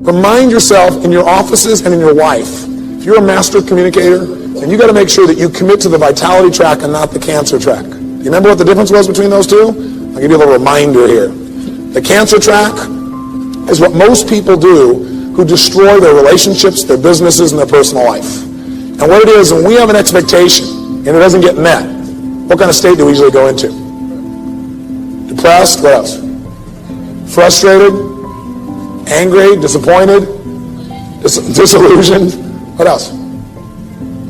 Remind yourself in your offices and in your life, if you're a master communicator, then you got to make sure that you commit to the vitality track and not the cancer track. You remember what the difference was between those two? I'll give you a little reminder here. The cancer track is what most people do who destroy their relationships, their businesses, and their personal life. And what it is, when we have an expectation and it doesn't get met, what kind of state do we usually go into? Depressed, what else? Frustrated, angry, disappointed, disillusioned, what else?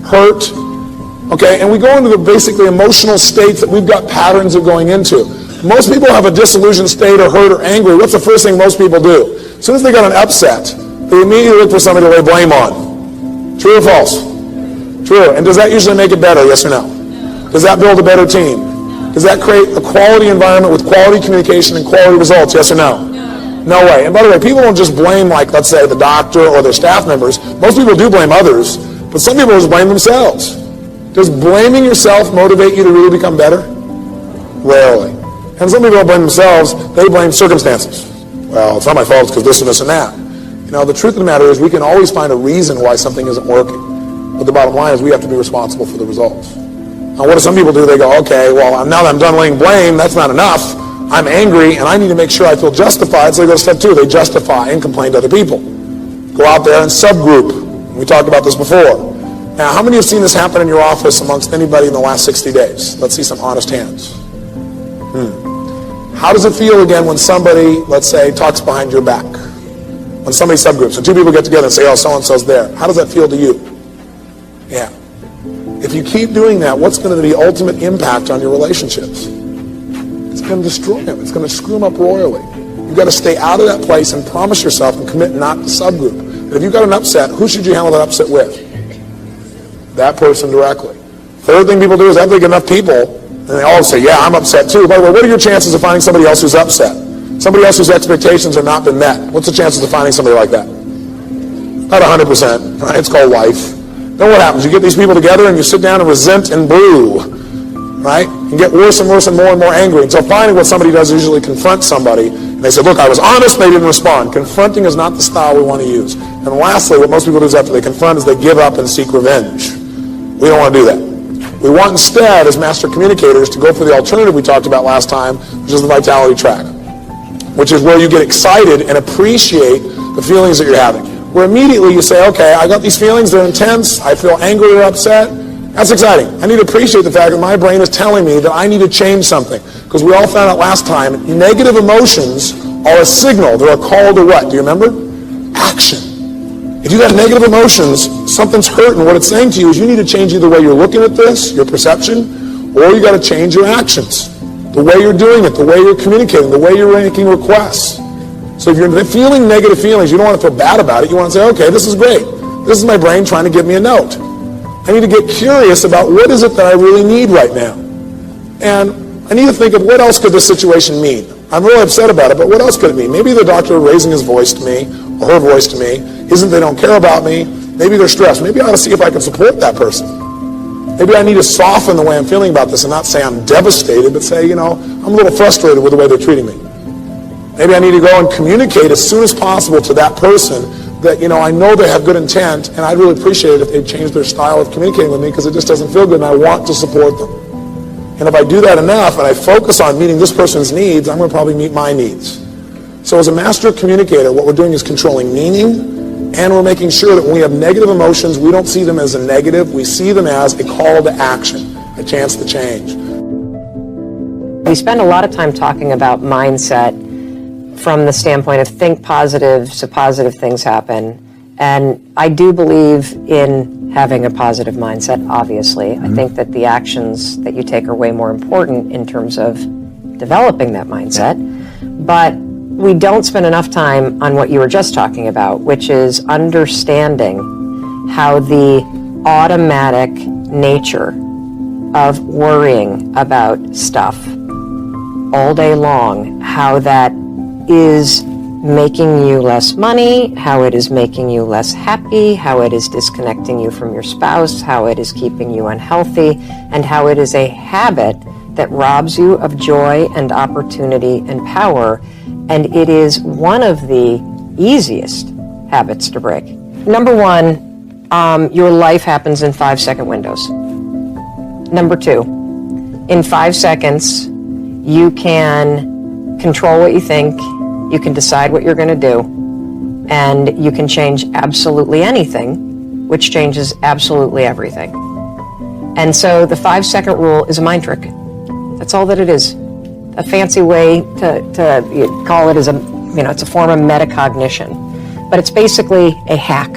Hurt. Okay, and we go into the basically emotional states that we've got patterns of going into. Most people have a disillusioned state or hurt or angry. What's the first thing most people do? As soon as they got an upset, they immediately look for somebody to lay blame on. True or false? True. And does that usually make it better, yes or no? Does that build a better team? Does that create a quality environment with quality communication and quality results, yes or no? No way. And by the way, people don't just blame, like, let's say, the doctor or their staff members. Most people do blame others, but some people just blame themselves. Does blaming yourself motivate you to really become better? Rarely. And some people don't blame themselves, they blame circumstances. Well, it's not my fault, it's because this and this and that. You know, the truth of the matter is we can always find a reason why something isn't working. But the bottom line is we have to be responsible for the results. Now, what do some people do? They go, okay, well, now that I'm done laying blame, that's not enough. I'm angry, and I need to make sure I feel justified. So they go to step 2. They justify and complain to other people. Go out there and subgroup. We talked about this before. Now, how many have seen this happen in your office amongst anybody in the last 60 days? Let's see some honest hands. How does it feel, again, when somebody, let's say, talks behind your back? When somebody subgroups, and 2 people get together and say, oh, so-and-so's there. How does that feel to you? Yeah. If you keep doing that, what's going to be the ultimate impact on your relationships? It's going to destroy them. It's going to screw them up royally. You've got to stay out of that place and promise yourself and commit not to subgroup. But if you've got an upset, who should you handle that upset with? That person directly. Third thing people do is after they get enough people, and they all say, yeah, I'm upset too. By the way, what are your chances of finding somebody else who's upset? Somebody else whose expectations have not been met. What's the chances of finding somebody like that? Not 100%, right? It's called life. Then what happens? You get these people together and you sit down and resent and brew, right? And get worse and worse and more angry. And so finally what somebody does is usually confront somebody. And they say, look, I was honest, and they didn't respond. Confronting is not the style we want to use. And lastly, what most people do is after they confront is they give up and seek revenge. We don't want to do that. We want instead, as master communicators, to go for the alternative we talked about last time, which is the vitality track, which is where you get excited and appreciate the feelings that you're having. Where immediately you say, okay, I got these feelings, they're intense, I feel angry or upset. That's exciting. I need to appreciate the fact that my brain is telling me that I need to change something. Because we all found out last time, negative emotions are a signal. They're a call to what? Do you remember? Action. If you got negative emotions, something's hurting. What it's saying to you is you need to change either the way you're looking at this, your perception, or you got to change your actions. The way you're doing it, the way you're communicating, the way you're making requests. So if you're feeling negative feelings, you don't want to feel bad about it. You want to say, okay, this is great. This is my brain trying to give me a note. I need to get curious about what is it that I really need right now. And I need to think of what else could this situation mean. I'm really upset about it, but what else could it mean? Maybe the doctor raising his voice to me, or her voice to me, isn't they don't care about me. Maybe they're stressed. Maybe I ought to see if I can support that person. Maybe I need to soften the way I'm feeling about this and not say I'm devastated, but say, I'm a little frustrated with the way they're treating me. Maybe I need to go and communicate as soon as possible to that person that, I know they have good intent, and I'd really appreciate it if they'd change their style of communicating with me because it just doesn't feel good and I want to support them. And if I do that enough and I focus on meeting this person's needs, I'm going to probably meet my needs. So as a master communicator, what we're doing is controlling meaning, and we're making sure that when we have negative emotions, we don't see them as a negative. We see them as a call to action, a chance to change. We spend a lot of time talking about mindset from the standpoint of think positive so positive things happen. And I do believe in having a positive mindset, obviously. I think that the actions that you take are way more important in terms of developing that mindset. But we don't spend enough time on what you were just talking about, which is understanding how the automatic nature of worrying about stuff all day long, how that is making you less money, how it is making you less happy, how it is disconnecting you from your spouse, how it is keeping you unhealthy, and how it is a habit that robs you of joy and opportunity and power. And it is one of the easiest habits to break. Number one, your life happens in 5-second windows. Number two, in 5 seconds, you can control what you think, you can decide what you're going to do, and you can change absolutely anything, which changes absolutely everything. And so the 5-second rule is a mind trick. That's all that it is. A fancy way to call it is it's a form of metacognition, but it's basically a hack.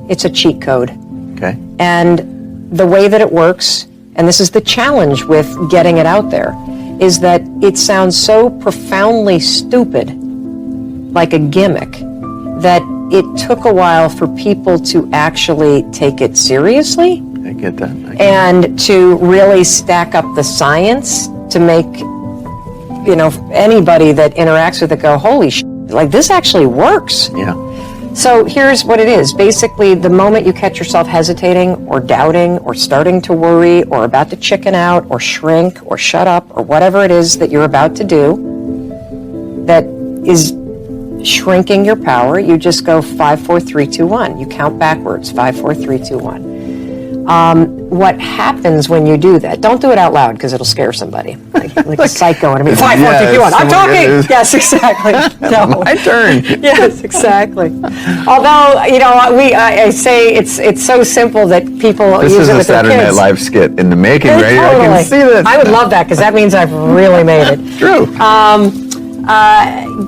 It's a cheat code. Okay. And the way that it works, and this is the challenge with getting it out there, is that it sounds so profoundly stupid, like a gimmick, that it took a while for people to actually take it seriously. I get that. And to really stack up the science to make, anybody that interacts with it go, holy shit, like this actually works. Yeah. So here's what it is. Basically, the moment you catch yourself hesitating or doubting or starting to worry or about to chicken out or shrink or shut up or whatever it is that you're about to do that is shrinking your power, you just go 5, 4, 3, 2, 1. You count backwards, 5, 4, 3, 2, 1. What happens when you do that? Don't do it out loud because it'll scare somebody, like a psycho. And I mean, 5, 4, 3, 2, 1. I'm talking. Yes, exactly. No. My turn. Yes, exactly. Although I say it's so simple that people This use is it a with their Saturday Night kids. Live skit in the making, Yeah, right? totally. I can see this. I would love that because that means I've really made it. True.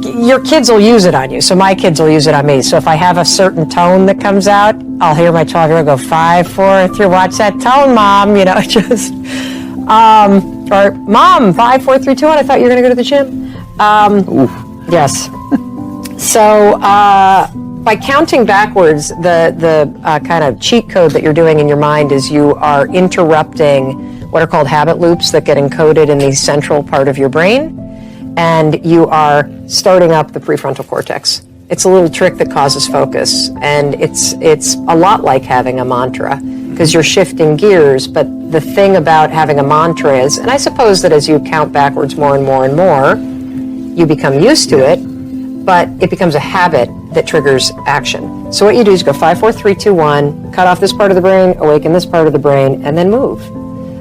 Your kids will use it on you. So my kids will use it on me. So if I have a certain tone that comes out, I'll hear my 12-year-old go 5, 4, 3. Watch that tone, Mom. Just or Mom 5, 4, 3, 2, 1. I thought you were going to go to the gym. Yes. So by counting backwards, the kind of cheat code that you're doing in your mind is you are interrupting what are called habit loops that get encoded in the central part of your brain. And you are starting up the prefrontal cortex. It's a little trick that causes focus, and it's a lot like having a mantra because you're shifting gears. But the thing about having a mantra is, and I suppose that as you count backwards more and more and more, you become used to it, but it becomes a habit that triggers action. So what you do is go 5, 4, 3, 2, 1, cut off this part of the brain, awaken this part of the brain, and then move.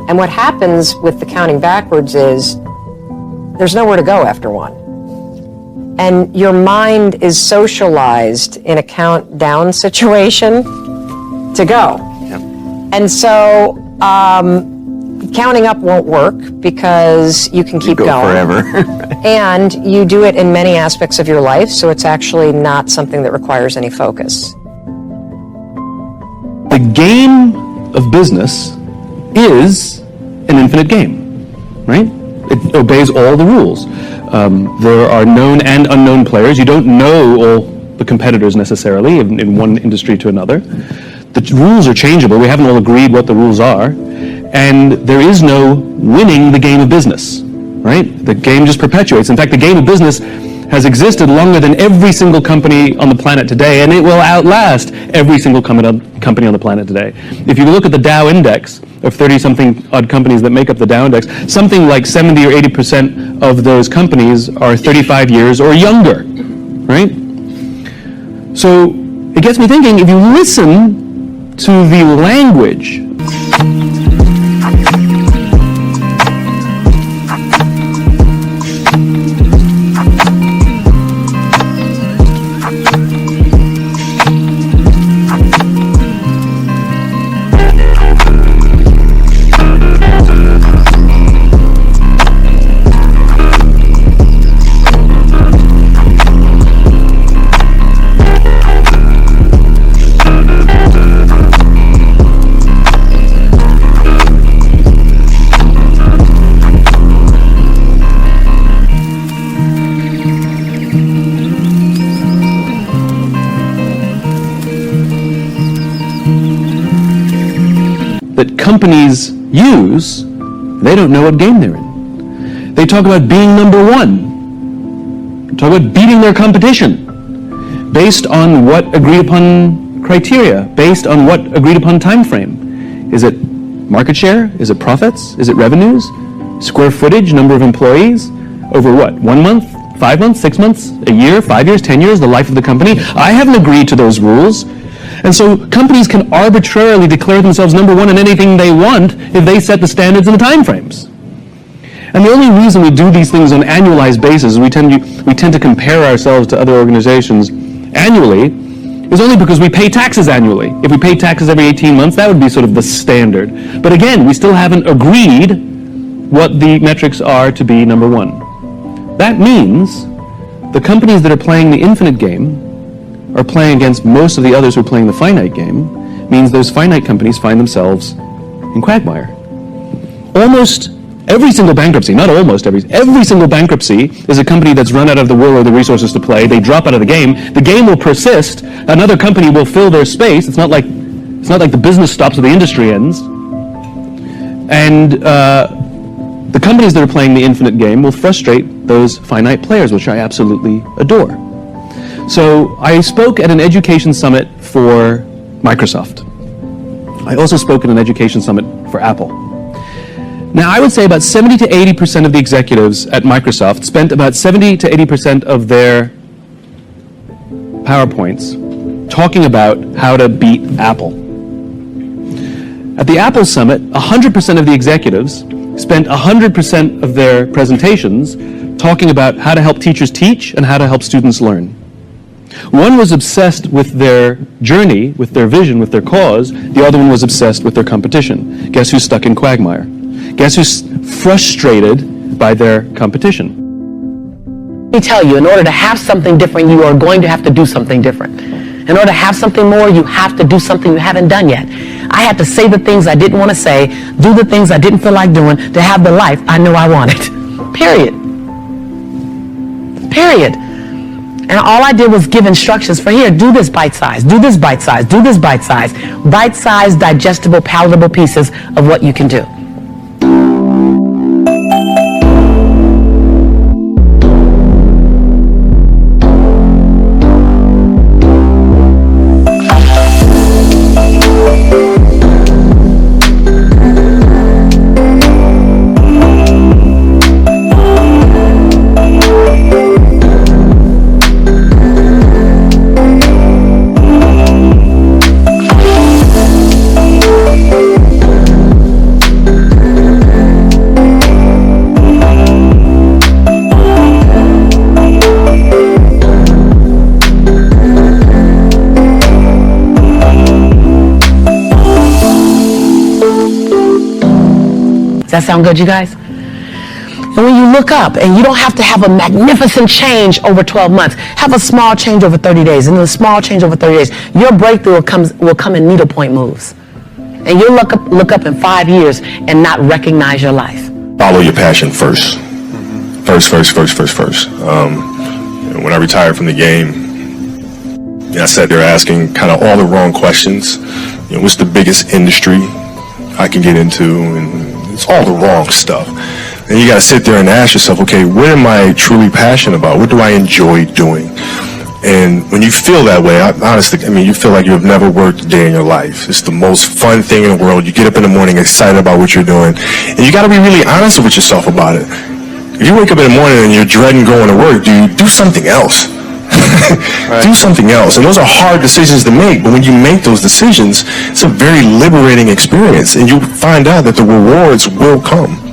And what happens with the counting backwards is there's nowhere to go after 1. And your mind is socialized in a countdown situation to go. Yep. And so counting up won't work because you can keep go going. forever. And you do it in many aspects of your life, so it's actually not something that requires any focus. The game of business is an infinite game, right? It obeys all the rules. There are known and unknown players. You don't know all the competitors necessarily in one industry to another. The rules are changeable. We haven't all agreed what the rules are. And there is no winning the game of business, right? The game just perpetuates. In fact, the game of business has existed longer than every single company on the planet today, and it will outlast every single company on the planet today. If you look at the Dow Index of 30-something odd companies that make up the Dow Index, something like 70 or 80% of those companies are 35 years or younger, right? So it gets me thinking, if you listen to the language that companies use, they don't know what game they're in. They talk about being number one, talk about beating their competition based on what agreed upon criteria, based on what agreed upon time frame. Is it market share? Is it profits? Is it revenues? Square footage, number of employees? Over what, 1 month, 5 months, 6 months, a year, 5 years, 10 years, the life of the company. I haven't agreed to those rules. And so companies can arbitrarily declare themselves number one in anything they want if they set the standards and the time frames. And the only reason we do these things on an annualized basis, is we tend to compare ourselves to other organizations annually, is only because we pay taxes annually. If we pay taxes every 18 months, that would be sort of the standard. But again, we still haven't agreed what the metrics are to be number one. That means the companies that are playing the infinite game are playing against most of the others who are playing the finite game, means those finite companies find themselves in quagmire. Almost every single bankruptcy, not almost every single bankruptcy is a company that's run out of the will or the resources to play. They drop out of the game will persist, another company will fill their space. It's not like the business stops or the industry ends. And the companies that are playing the infinite game will frustrate those finite players, which I absolutely adore. So I spoke at an education summit for Microsoft. I also spoke at an education summit for Apple. Now, I would say about 70 to 80% of the executives at Microsoft spent about 70 to 80% of their PowerPoints talking about how to beat Apple. At the Apple Summit, 100% of the executives spent 100% of their presentations talking about how to help teachers teach and how to help students learn. One was obsessed with their journey, with their vision, with their cause. The other one was obsessed with their competition. Guess who's stuck in quagmire? Guess who's frustrated by their competition? Let me tell you, in order to have something different, you are going to have to do something different. In order to have something more, you have to do something you haven't done yet. I had to say the things I didn't want to say, do the things I didn't feel like doing to have the life I know I wanted. Period. Period. And all I did was give instructions for, here, do this bite-size, do this bite-size, do this bite-size. Bite-sized, digestible, palatable pieces of what you can do. Does that sound good, you guys? And when you look up, and you don't have to have a magnificent change over 12 months, have a small change over 30 days, and then a small change over 30 days, your breakthrough will come in needlepoint moves. And you'll look up in 5 years and not recognize your life. Follow your passion first. First. When I retired from the game, I sat there asking kind of all the wrong questions. What's the biggest industry I can get into? And it's all the wrong stuff. And you got to sit there and ask yourself, okay, what am I truly passionate about? What do I enjoy doing? And when you feel that way, honestly, you feel like you've never worked a day in your life. It's the most fun thing in the world. You get up in the morning excited about what you're doing. And you got to be really honest with yourself about it. If you wake up in the morning and you're dreading going to work, do something else. Right. Do something else. And those are hard decisions to make, but when you make those decisions, it's a very liberating experience, and you find out that the rewards will come.